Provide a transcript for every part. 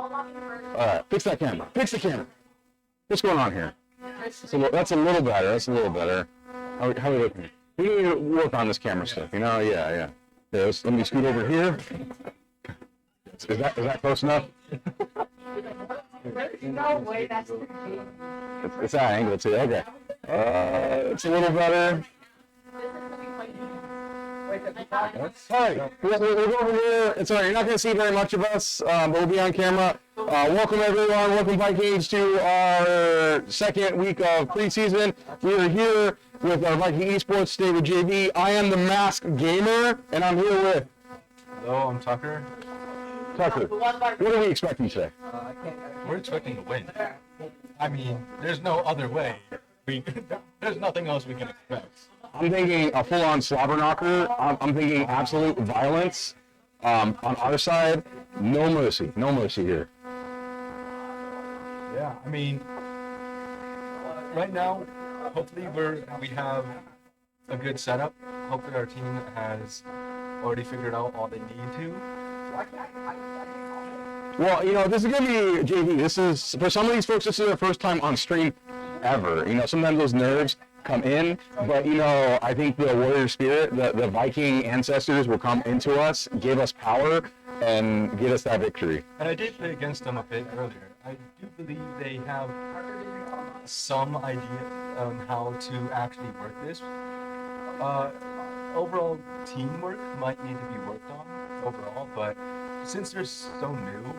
right, fix that camera. Fix the camera. What's going on here? That's a little better. That's a little better. How are we looking? We need to work on this camera stuff, you know? Yeah. Let me scoot over here. Is that close enough? There's no way that's the It's that angle too. Okay. It's a little better. Alright, we'll go over here. It's alright, you're not going to see very much of us, but we'll be on camera. Welcome everyone, welcome Vikings to our second week of preseason. We are here with our Viking Esports today with JV. I am the Masked Gamer, and I'm here with... Hello, I'm Tucker. Tucker, what are we expecting today? We're expecting to win. I mean, there's no other way. There's nothing else we can expect. I'm thinking a full-on slobber knocker. I'm thinking absolute violence on our side. No mercy here. Yeah, I mean, right now, hopefully we have a good setup. Hopefully our team has already figured out all they need to. Well, you know, this is going to be, JV, this is, for some of these folks, this is their first time on stream ever. You know, sometimes those nerves come in, but, you know, I think the warrior spirit, the Viking ancestors will come into us, give us power, and get us that victory. And I did play against them a bit earlier. I do believe they have some idea on how to actually work this. Overall teamwork might need to be worked on overall, but since they're so new,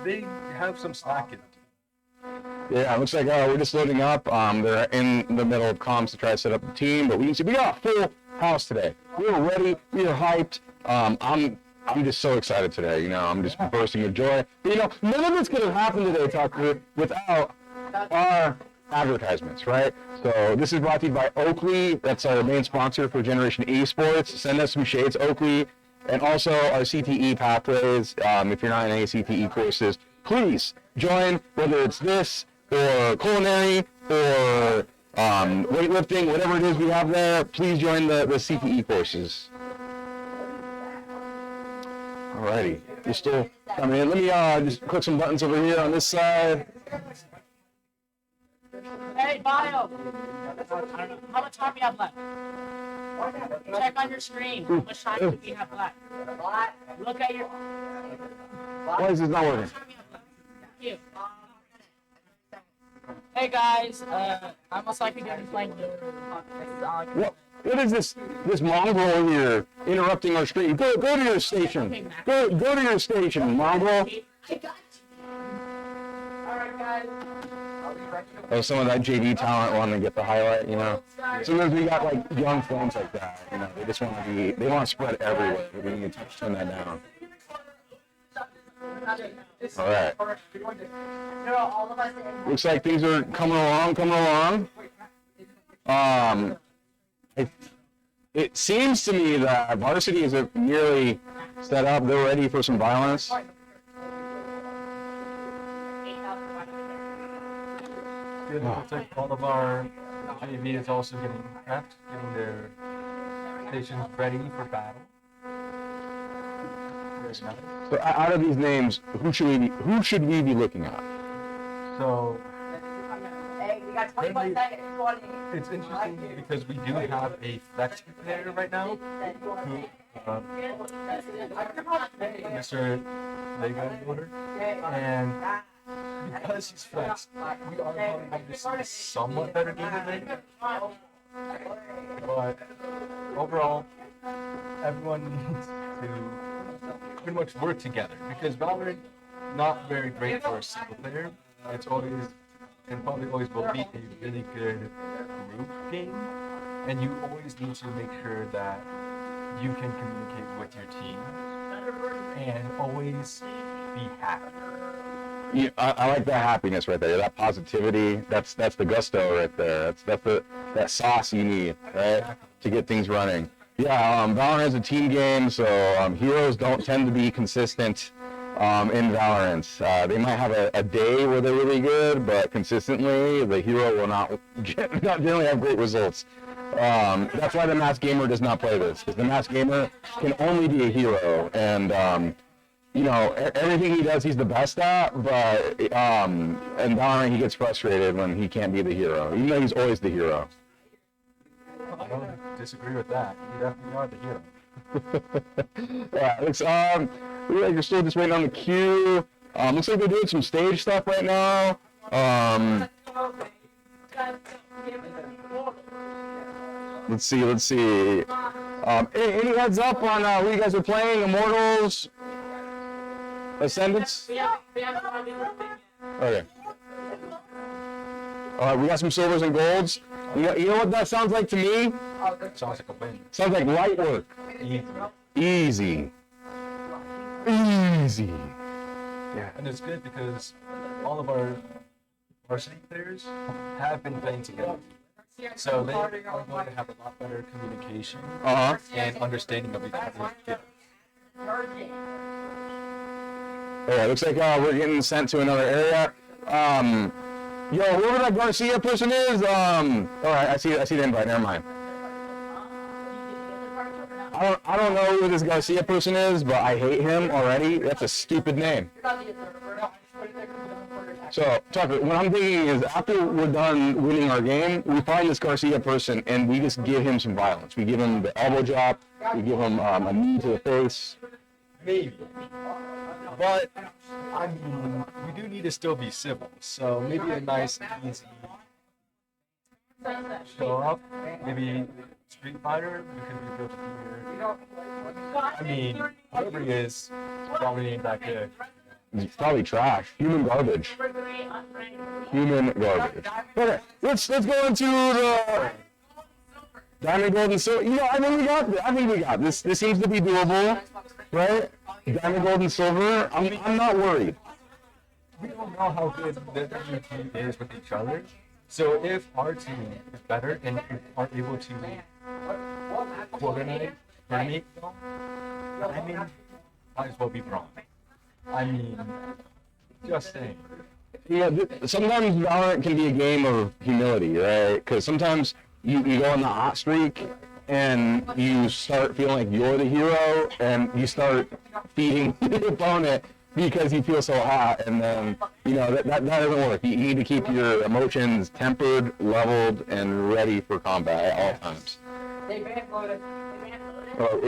they have some slack in it. Yeah, it looks like we're just loading up. They're in the middle of comms to try to set up the team, but we got a full house today. We are ready. We are hyped. I'm just so excited today. You know, I'm just bursting with joy. But, you know, none of it's going to happen today, Tucker, without our advertisements, right? So this is brought to you by Oakley. That's our main sponsor for Generation Esports. Send us some shades, Oakley. And also our CTE pathways. If you're not in any CTE courses, please join, whether it's this or culinary or weightlifting, whatever it is we have there, please join the CTE courses. Alrighty, you're still coming in. Let me just click some buttons over here on this side. Hey, Bio! How much time do you have left? Check on your screen. How much time do we have left? Look at your... Why is this not working? Hey guys, I'm most likely going to be playing What is this mongrel here interrupting our stream? Go to your station. Go to your station, mongrel. I got you. Alright guys. Oh, some of that JD talent wanting to get the highlight, you know. Sometimes we got like young fans like that, you know. They just want to spread everywhere. We need to turn that down. All right. Looks like things are coming along. It seems to me that varsity is nearly set up. They're ready for some violence. Good. Looks like all of our JV is also getting prepped, getting their stations ready for battle. So out of these names, who should we be looking at? So Hey, we got 21 seconds. it's interesting because we do have a flex player right now who Mr. Lego Builder, and because he's flexed, we are going to see somewhat better gameplay. But overall, everyone needs to pretty much work together because Valorant not very great for a single player. It's always and probably always will be a really good group game, and you always need to make sure that you can communicate with your team and always be happy. Yeah, I like that happiness right there, that positivity. That's the gusto right there. That's that sauce you need, right, to get things running. Yeah, Valorant is a team game, so heroes don't tend to be consistent in Valorant. They might have a day where they're really good, but consistently, the hero will not generally have great results. That's why the Masked Gamer does not play this, because the Masked Gamer can only be a hero, and you know, everything he does, he's the best at. But in Valorant, he gets frustrated when he can't be the hero, even though he's always the hero. I don't disagree with that. You definitely are the hero. Yeah, looks we're still just waiting on the queue. Looks like they're doing some stage stuff right now. Let's see. Any heads up on who you guys are playing? Immortals, Ascendants? Okay. We got some silvers and golds. You know what that sounds like to me? Sounds like a win. Sounds like light work. Easy. Yeah. And it's good because all of our varsity players have been playing together. So they are going to have a lot better communication and understanding of each other's skills. Yeah, looks like we're getting sent to another area. Yo, whoever that Garcia person is, I see the invite, never mind. I don't know who this Garcia person is, but I hate him already. That's a stupid name. So, Tucker, what I'm thinking is after we're done winning our game, we find this Garcia person and we just give him some violence. We give him the elbow drop, we give him a knee to the face. Maybe. But, I mean, we do need to still be civil. So maybe a nice, easy show up. Maybe Street Fighter, because we built here. I mean, whoever he is, probably ain't that good. It's probably trash. Human garbage. Okay, let's go into the Diamond, Gold, and Silver. You know, I think we got this. This seems to be doable, right? Diamond, Gold, and Silver. I'm not worried. We don't know how good the other team is with each other. So if our team is better and are able to coordinate, I mean, might as well be wrong. I mean, just saying. Yeah, sometimes Valorant can be a game of humility, right? Because sometimes you go on the hot streak and you start feeling like you're the hero and you start feeding the opponent because you feel so hot, and then, you know, that doesn't work. You need to keep your emotions tempered, leveled, and ready for combat at all times. It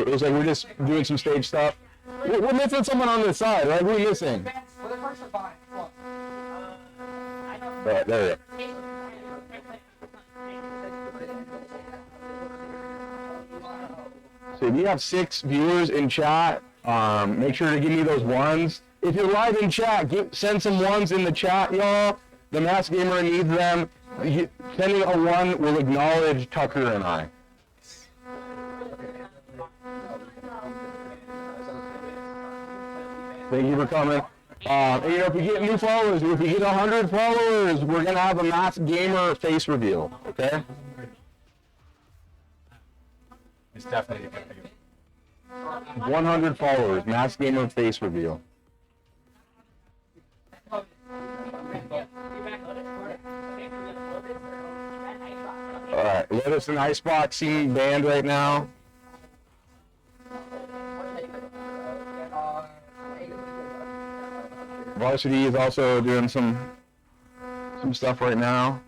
was like we're just doing some stage stuff. We're missing someone on this side, right? Who are we missing? Right, there we go. So if you have 6 viewers in chat, make sure to give me those ones. If you're live in chat, send some ones in the chat, y'all. The Masked Gamer needs them. Sending a 1 will acknowledge Tucker and I. Thank you for coming. And, you know, if we get new followers, if we get 100 followers, we're going to have a Masked Gamer face reveal, okay? It's definitely a good view. 100 followers, Masked Gamer face reveal. Alright, Lotus and Icebox seem banned right now. Varsity is also doing some stuff right now.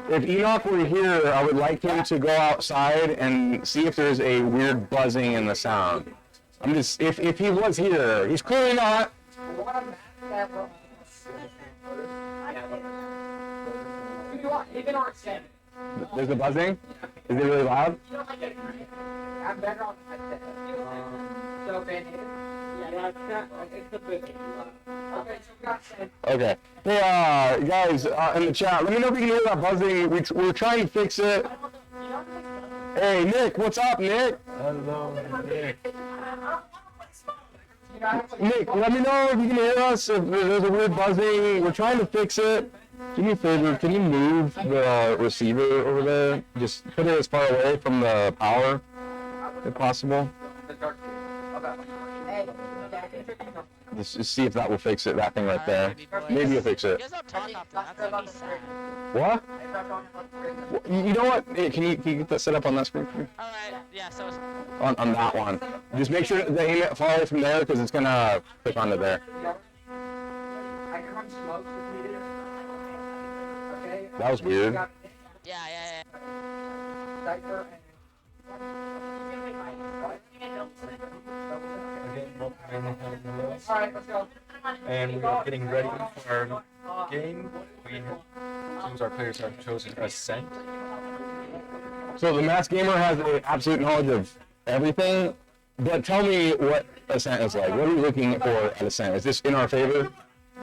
If Enoch were here, I would like him to go outside and see if there's a weird buzzing in the sound. If he was here, he's clearly not. There's a buzzing? Is it really loud? Okay. Hey, guys, in the chat, let me know if you can hear that buzzing. We're trying to fix it. Hey, Nick, what's up, Nick? Hello, Nick. Nick, let me know if you can hear us, if there's a weird buzzing. We're trying to fix it. Do me a favor, can you move the receiver over there? Just put it as far away from the power, if possible. Let's just see if that will fix it, that thing right there. Maybe you'll fix it. You guys don't talk often, that's gonna be sad. What? You know what? Hey, can you get that set up on that screen for me? All right. Yeah. So. On that one. Just make sure to aim it far away from there because it's gonna click onto there. That was weird. Yeah. Again, alright, let's go. And we are getting ready for our game. Since our players have chosen Ascent. So the Mass Gamer has an absolute knowledge of everything, but tell me what Ascent is like. What are we looking for at Ascent? Is this in our favor?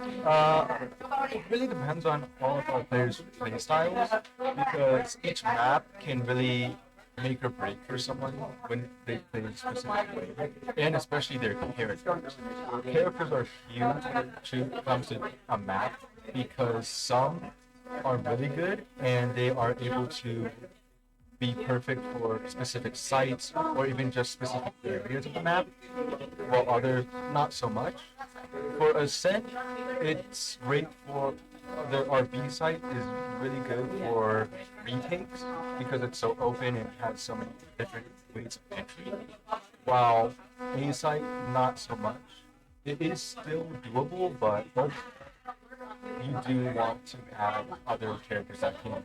It really depends on all of our players' play styles because each map can really make or break for someone when they play a specific way, and especially their characters. Characters are huge when it comes to a map because some are really good and they are able to be perfect for specific sites or even just specific areas of the map, while others not so much. For Ascent, it's great for our B site is really good for retakes because it's so open and has so many different ways of entry. While A site not so much. It is still doable, but you do want to have other characters that can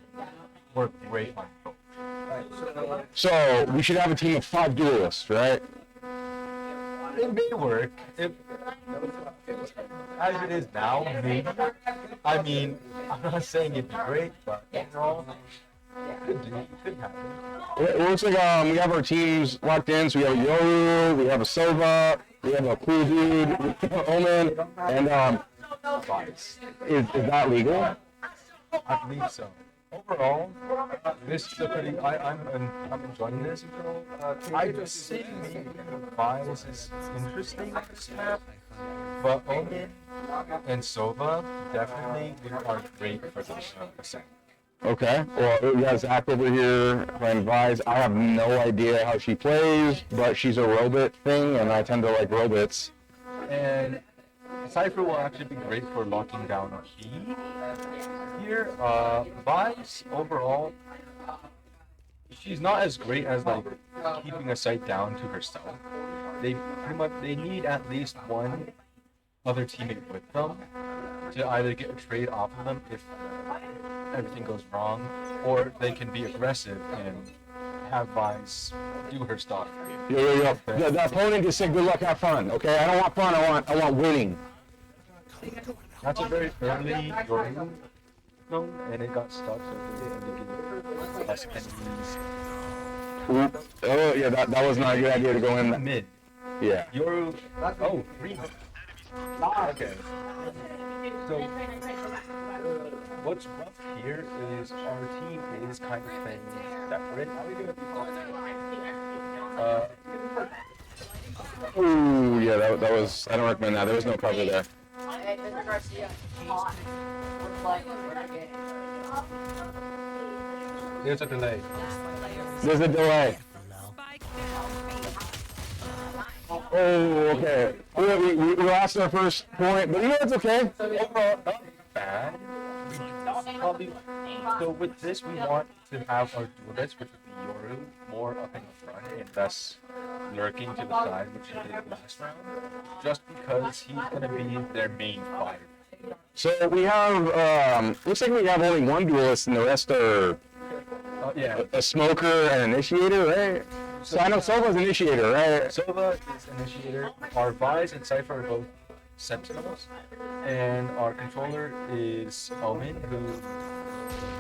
work great on both. So we should have a team of 5 duelists, right? It may work. As it is now, maybe. I mean, I'm not saying it'd be great, but overall, could happen. It looks like we have our teams locked in. So we have a Yoru, we have a Sova, we have a cool dude, Omen, and is that legal? I believe so. Overall, this is a pretty. I'm enjoying this. I just think maybe Vise is interesting in this map, but Omen and Sova definitely are great for this Ascent. Okay. Well, we got Zach over here playing Vise. I have no idea how she plays, but she's a robot thing, and I tend to like robots. And Cypher will actually be great for locking down a key. Here, Vise overall, she's not as great as like keeping a site down to herself. They need at least one other teammate with them to either get a trade off of them if everything goes wrong, or they can be aggressive and have Vise do her stuff. Yo. The opponent just said, "Good luck, have fun." Okay, I don't want fun. I want winning. That's a very early Yoru zone, and it got stuck, so they give less enemies. Oh yeah, that was not a good idea to go in. Mid. Yeah. Yoru. Oh, 3. Okay. So what's rough here is our team is kind of playing separate. Ooh, yeah, that was. I don't recommend that. There was no cover there. There's a delay. There's a delay. Oh, okay. We lost our first point, but you know it's okay. Overall, not bad. Probably. So with this, we want to have our duelists, which would be Yoru, more up in the front and less lurking to the side, which he did last round, just because he's going to be their main fighter. So we have, looks like we have only one duelist and the rest are Yeah. a smoker and an initiator, right? So I know Sova's initiator, right? Sova is initiator. Our Vise and Cypher are both sentinels, and our controller is Omen, who,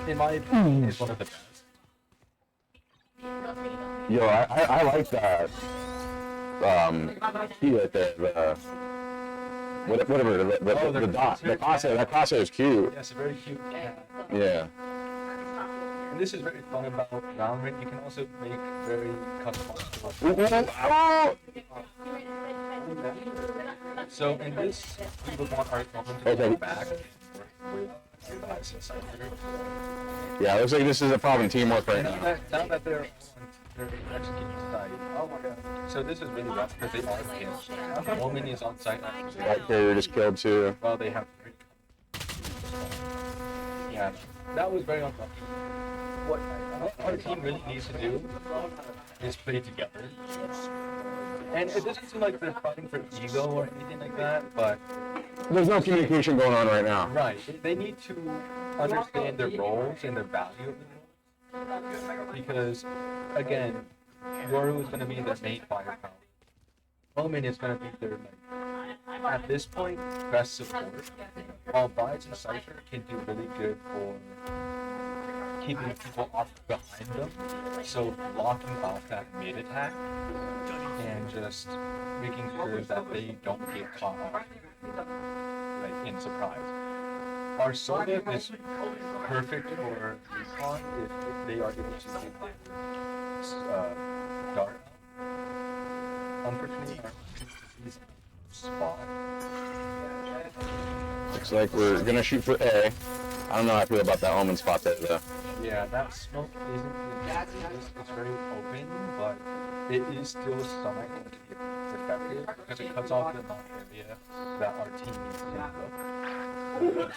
in my opinion, is one of the best. Yo, I like that. Key right there, whatever, the dot, the crosshair is cute. Yes, a very cute. Yeah. And this is very fun about Valorant. You can also make very customizable. Oh! So in this, we would want our opponent to go back with Vise and Cypher. Yeah, looks like this is a problem teamwork right And now. now that they're executing side. Oh my god. So this is really rough because they are killed. Omen is on site. That carrier just killed too. Well, they have 3. and that was very unlucky. What our team really needs to do is play together. And it doesn't seem like they're fighting for ego or anything like that, but There's no communication going on right now. right, they need to understand their roles and their value of the role. Because, again, Yoru is going to be their main firepower. Omen is going to be their, like, at this point, best support. While Vibes and Cypher can do really good for keeping people off behind them. So blocking off that mid attack and just making sure that they don't get caught off, like, in surprise. Our Soda is perfect for recon if they are able to get their dart. Unfortunately, our spot. Looks like we're gonna shoot for A. I don't know how I feel about that Omen spot there though. Yeah, that smoke isn't it's very open, but it is still somewhat effective because it cuts off the knock area that our team needs to look.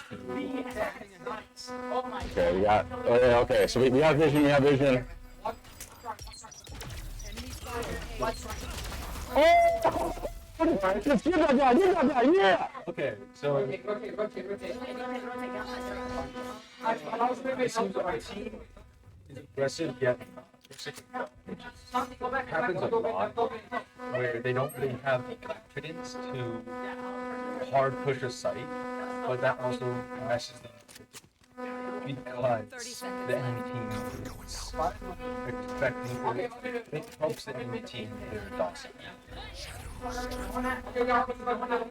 Okay, we got. Oh yeah, okay. So we have vision. We have vision. Oh! Let's get that guy. Get that guy. Yeah. Okay, so it seems our team is aggressive yet happens a lot where they don't really have the confidence to hard push a site, but that also messes them because the enemy team is expecting it helps the enemy team their docile.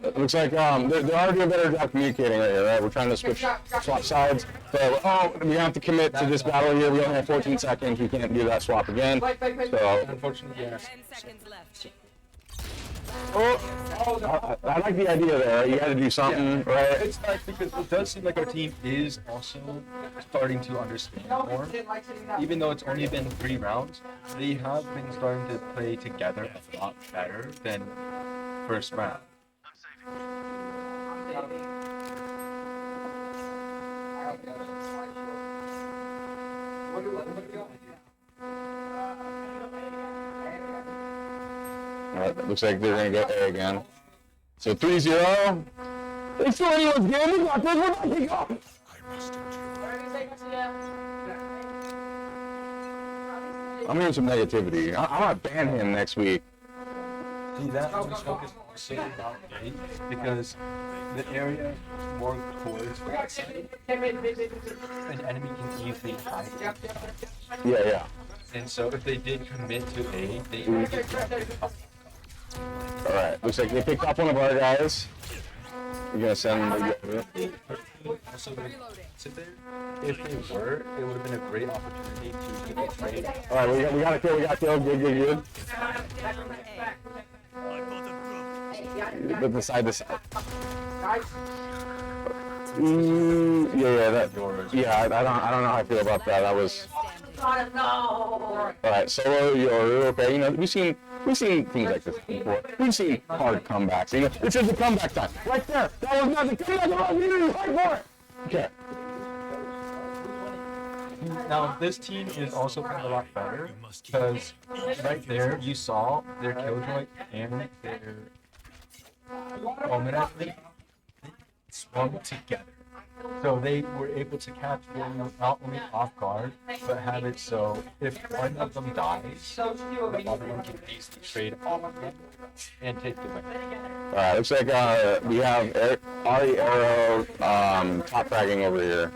It looks like they're already a better job communicating right here, right? We're trying to swap sides. So, we have to commit to this battle here. We only have 14 seconds. We can't do that swap again. So, Unfortunately, yes. 10 seconds left. I like the idea there. You got to do something, right? It's nice because it does seem like our team is also starting to understand more. Even though it's only been 3 rounds, they have been starting to play together a lot better than first round. Alright, looks like they're going to go A again. So 3-0. They still anyone's game. We got this. We're not kick off. I'm hearing some negativity. I might ban him next week. See, that smoke is also not great because the area more towards the side, an enemy can easily hide. Yeah. And so if they did commit to A, they would get drafted up. Alright, looks like they picked up one of our guys. We're going to send them Also, sit there. If they were, it would have been a great opportunity to get a trade. Alright, we got a kill. We got a kill. Good. But the side to side. I don't know how I feel about that. That was. Alright, solo Yoru. Okay, you know we've seen things like this before. We've seen hard comebacks. You know, this is the comeback time. Right there. That was not the comeback. You fight for it. Okay. Now this team is also playing a lot better because right there you saw their Killjoy and their Omen athlete swung together. So they were able to catch them not only off guard, but have it so if one of them dies, the other one can easily trade off of them and take the win. Alright, looks like we have Ari Arrow top fragging over here.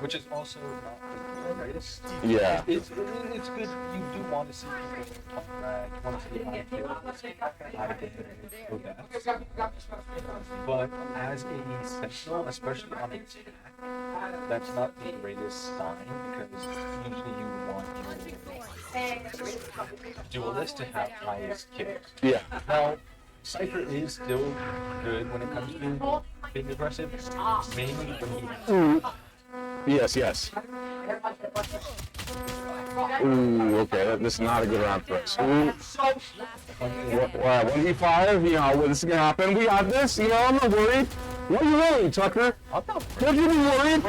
Which is also not the greatest. Yeah. It's good. You do want to see people talk rag. You want to see how to kill that. But as a sentinel, especially on attack, that's not the greatest sign because usually you want your duelist to have highest kills. Yeah. Now, Cypher is still good when it comes to being aggressive, mainly when he Yes. Ooh, okay. This is not a good round for us. Ooh. 1v5, you know, this is gonna happen. We got this, you know, I'm not worried. What are you worried, Tucker? I'm not Could you be worried?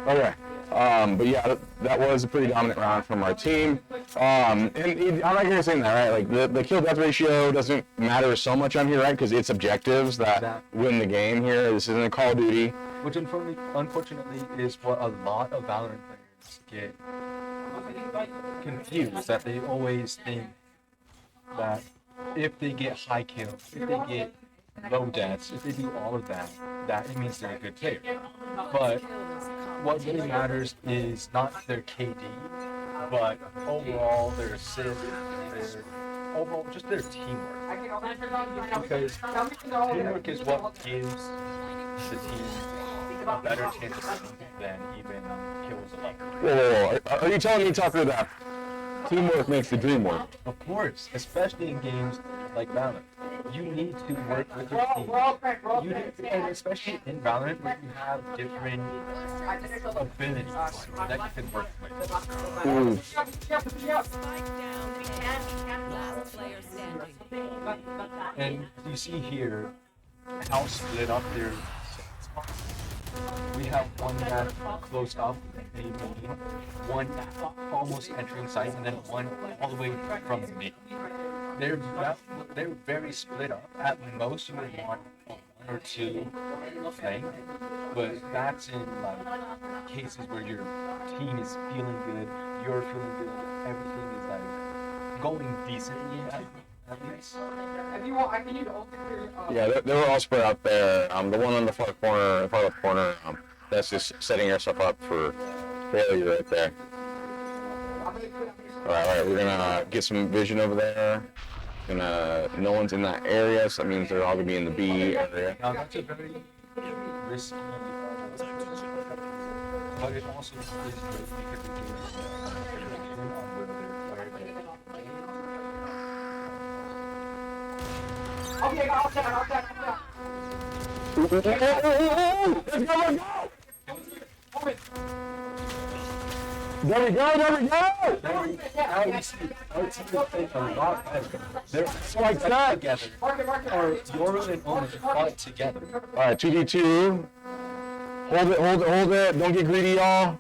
Okay. But yeah, that was a pretty dominant round from our team. And I'm not gonna say that, right? Like the kill death ratio doesn't matter so much on here, right? Because it's objectives that win the game here. This isn't a Call of Duty. Which unfortunately is what a lot of Valorant players get confused. That they always think that if they get high kills, if they get low deaths, if they do all of that, that it means they're a good player. But what really matters is not their KD, but overall their assist, overall just their teamwork. Because teamwork is what gives the team a better chance of winning than even kills alone. Whoa. Are you telling me, Tucker, that teamwork makes the dream work? Of course, especially in games like Valorant. You need to work with your team. And especially in Valorant, where you have different abilities that you can work with. Ooh. And you see here how split up their spots. We have one that close up, maybe one almost entering site, and then one all the way from mid. They're very split up. At most, you would want one or two flank, but that's in like cases where your team is feeling good, you're feeling good, everything is like going decently at least. If you want, I can use all the Yeah, they were all spread out there. The one on the far left corner, that's just setting yourself up for failure right there. All right, we're gonna get some vision over there. No one's in that area, so that means they're all gonna be in the B area. Now that's a very risky, but it also is great because it gives information on where they're. Okay, I'll check. Let's go! There we go! Now you see our team is playing a lot better. They're Like that. together. Or Yoru and Omen fought together. All right, 2v2. Hold it. Don't get greedy, y'all.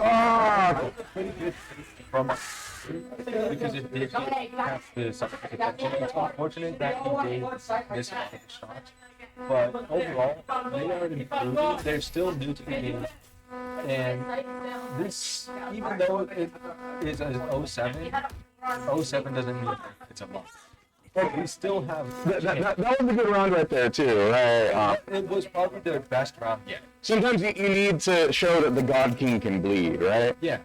Ah! Pretty good from because it did have the subject attention. It's unfortunate that he did miss a shot. But overall, they are improving. They're still new to the game. And this, even though it is an 07, 07 doesn't mean it's a lot. But we still have. That was a good round right there, too, right? It was probably their best round yet. Sometimes you need to show that the God King can bleed, right? Yeah.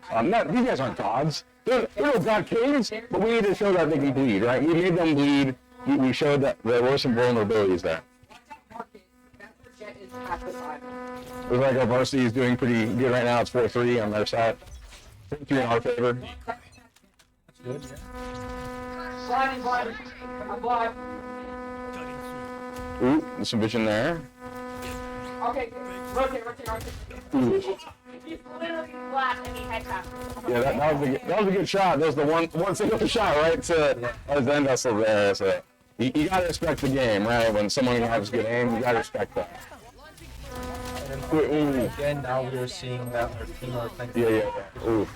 These guys aren't gods. They're no God Kings, but we need to show that they can bleed, right? We made them bleed. We showed that there were some vulnerabilities there. Looks like our varsity is doing pretty good right now. It's 4-3 on their side. 3 in our favor. That's good, yeah. Blind. I'm blind. Ooh, there's some vision there. Okay, rotate. Ooh. He's literally flat and he headshot. Yeah, that was a good shot. That was the one single shot right to the end hustle there. So you gotta respect the game, right? When someone has good aim, you gotta respect that. And again, now we're seeing that our team are playing. Yeah. Ooh.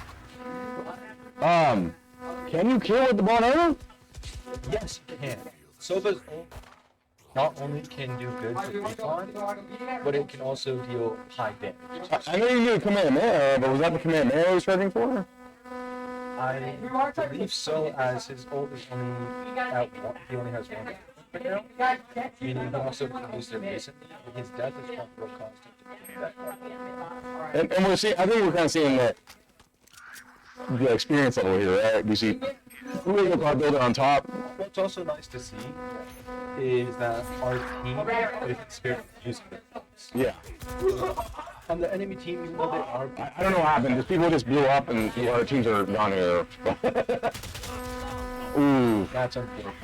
Can you kill with the Bonano? Yes, you can. Soba's ult not only can do good for recon, but it can also deal high damage. I know you did Kamehameha, but was that the Kamehameha he was fighting for? I believe so, as his ult is only at one. He only has one right now. Meaning he also used it recently. His death is what caused him to do that. And I think we're kind of seeing the experience level here, right? You see, we able to build it on top. What's also nice to see is that our team is experienced using their ults. Yeah. On the enemy team, even though they are, I don't know what happened. Just people just blew up and our teams are gone here. Ooh. that's unfortunate.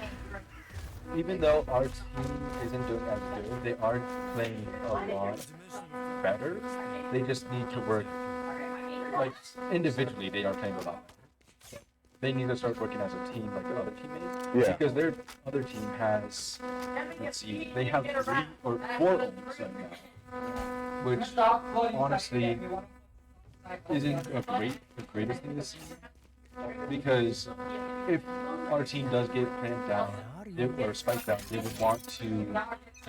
Even though our team isn't doing as good, they are playing a lot better. They just need to work like individually they are playing a lot better. They need to start working as a team like the other teammates. Yeah. Because their other team has, let's see, they have 3 or 4 ults right now, which honestly isn't the greatest thing to see. Because if our team does get clamped down or spiked down, they would want to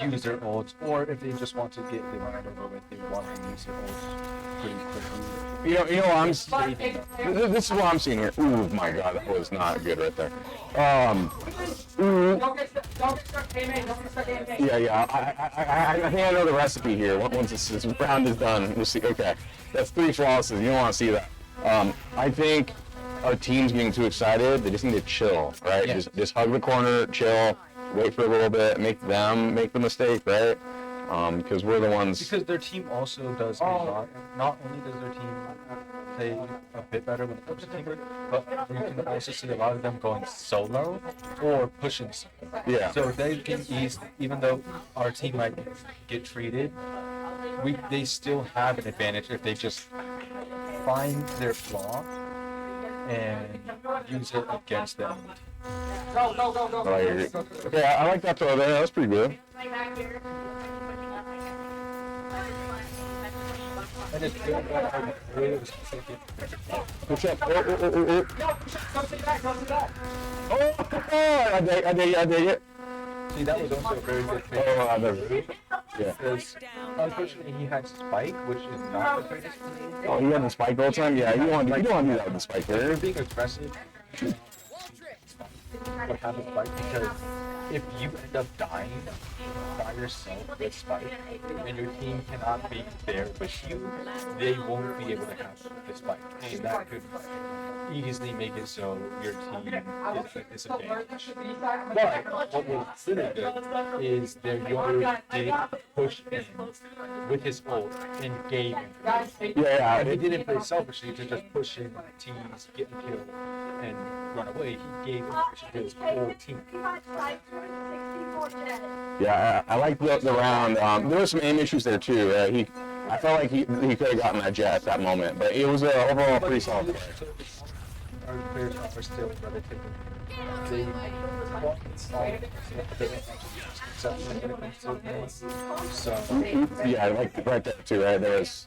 use their ults, or if they just want to get the round over with, they want to use their ults pretty quickly. You know, this is what I'm seeing here. Ooh, my God, that was not good right there. Don't get stuck, teammate. Don't get stuck, teammate. Yeah. I think I know the recipe here. Once this round is done, we'll see. Okay, that's 3 flosses. You don't want to see that. I think our team's getting too excited. They just need to chill, right? Yeah. Just hug the corner, chill, wait for a little bit, make them make the mistake, right? Because we're the ones. Because their team also does a lot. Not only does their team play a bit better when it comes to teamwork, but you can also see a lot of them going solo or pushing solo. Yeah. So they can even though our team might get treated, they still have an advantage if they just find their flaw and use it against them. Go, go, go, go. Okay, I like that throw there. That was pretty good. And it's good that our players take it. What's up? Oh. No, come stay back, come stay back. I dig it. See, that was also a very good thing. Oh, I never. Yeah. Because unfortunately he had Spike, which is not the greatest thing. Oh, he had the spike all the time? Yeah, you don't want to do that with the spike They're there. being aggressive. But have a Spike, because if you end up dying by yourself with Spike and your team cannot be there with you, they won't be able to have the Spike. And that could easily make it so your team is at a disadvantage. But what was really good is their Yoru did push in with his ult and gave him. Yeah, And he didn't play selfishly to just push in teams, get a kill, and run away. He gave information to his whole team. Yeah, I like the round. There were some aim issues there too. I felt like he could have gotten that jet at that moment, but it was overall pretty solid. Our players are still relatively. They Yeah, I like right there too. Right, there was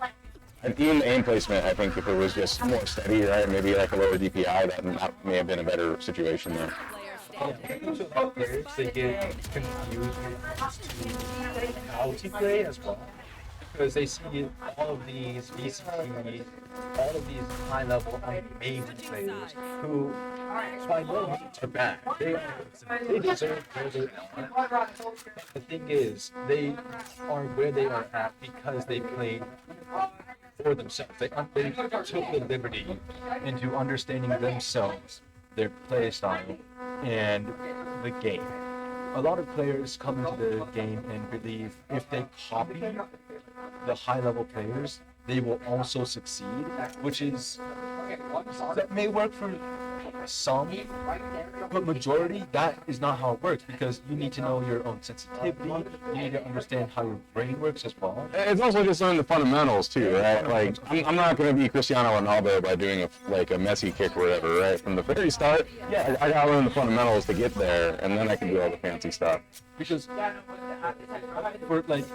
even the aim placement. I think if it was just more steady, right, maybe like a lower DPI, that may have been a better situation there. Players, they get confused when it comes to multiplay as well. Because they see all of these VCT, all of these high-level amazing players who, by no means are bad. They deserve where they are. The thing is, they are where they are at because they played for themselves. They took the liberty into understanding themselves, their play style, and the game. A lot of players come into the game and believe if they copy the high-level players, they will also succeed, which is, that may work for some, but majority, that is not how it works, because you need to know your own sensitivity, you need to understand how your brain works as well. It's also just learning the fundamentals too, right? Like I'm not going to be Cristiano Ronaldo by doing a Messi kick or whatever, right? From the very start, yeah, I got to learn the fundamentals to get there, and then I can do all the fancy stuff. Because, for like,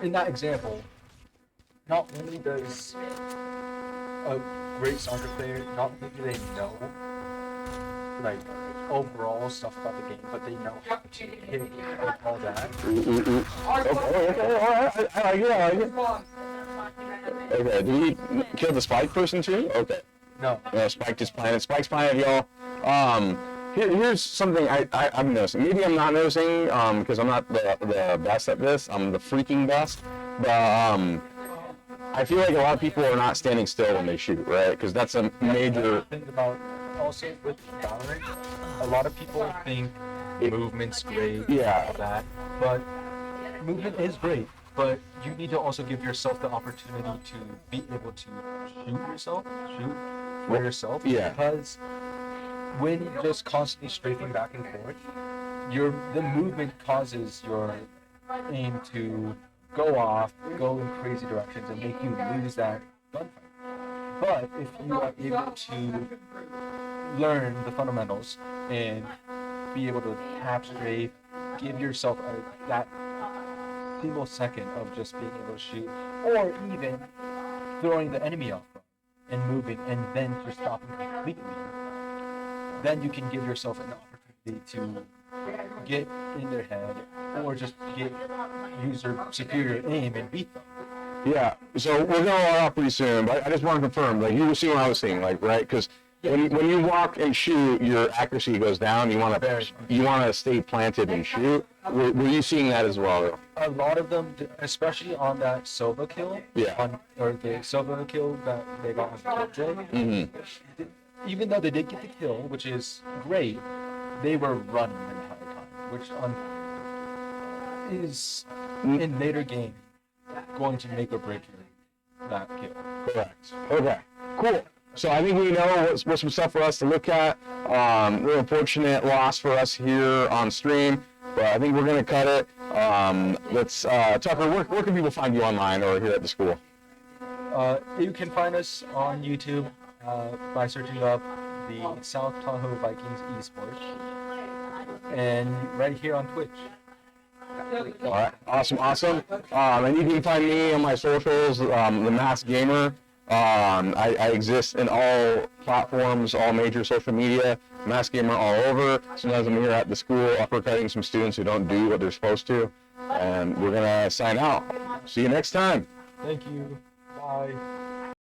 in that example, not only does a great soccer player, not only do they know like overall stuff about the game, but they know how to hit and all that. Okay, all right. I like it. Okay, do we kill the spike person too? Okay. No. No, Spike just planted. Spike's planted, y'all. Here's something I'm noticing. Maybe I'm not noticing because I'm not the best at this. I'm the freaking best. But I feel like a lot of people are not standing still when they shoot, right? Because that's a major. Think about also with Valorant, a lot of people think movement's great, Yeah. all that, but movement is great. But you need to also give yourself the opportunity to be able to shoot for yourself. Yeah. Because when you're just constantly strafing back and forth, the movement causes your aim to go off, go in crazy directions, and make you lose that gunfight. But if you are able to learn the fundamentals and be able to tap strafe, give yourself that single second of just being able to shoot, or even throwing the enemy off guard and moving and then just stopping completely, then you can give yourself an opportunity to get in their head or just use your superior aim and beat them. Yeah, so we're going to roll out pretty soon, but I just want to confirm, like, you were seeing what I was seeing, like, right? Because when you walk and shoot, your accuracy goes down. You want to stay planted and shoot. Were you seeing that as well? A lot of them, especially on that Silva kill, Yeah. or the Silva kill that they got on Kill J, Mm-hmm. even though they did get the kill, which is great, they were running the entire time, which is in later game going to make or break that kill. Correct. Okay. Cool. So I think we know what's some stuff for us to look at. Real unfortunate loss for us here on stream, but I think we're gonna cut it. Let's Tucker. Where can people find you online or here at the school? You can find us on YouTube by searching up the South Tahoe Vikings Esports, and right here on Twitch. All right. Awesome. And you can find me on my socials, the Masked Gamer. I exist in all platforms, all major social media, Masked Gamer all over. Sometimes I'm here at the school uppercutting some students who don't do what they're supposed to. And we're going to sign out. See you next time. Thank you. Bye.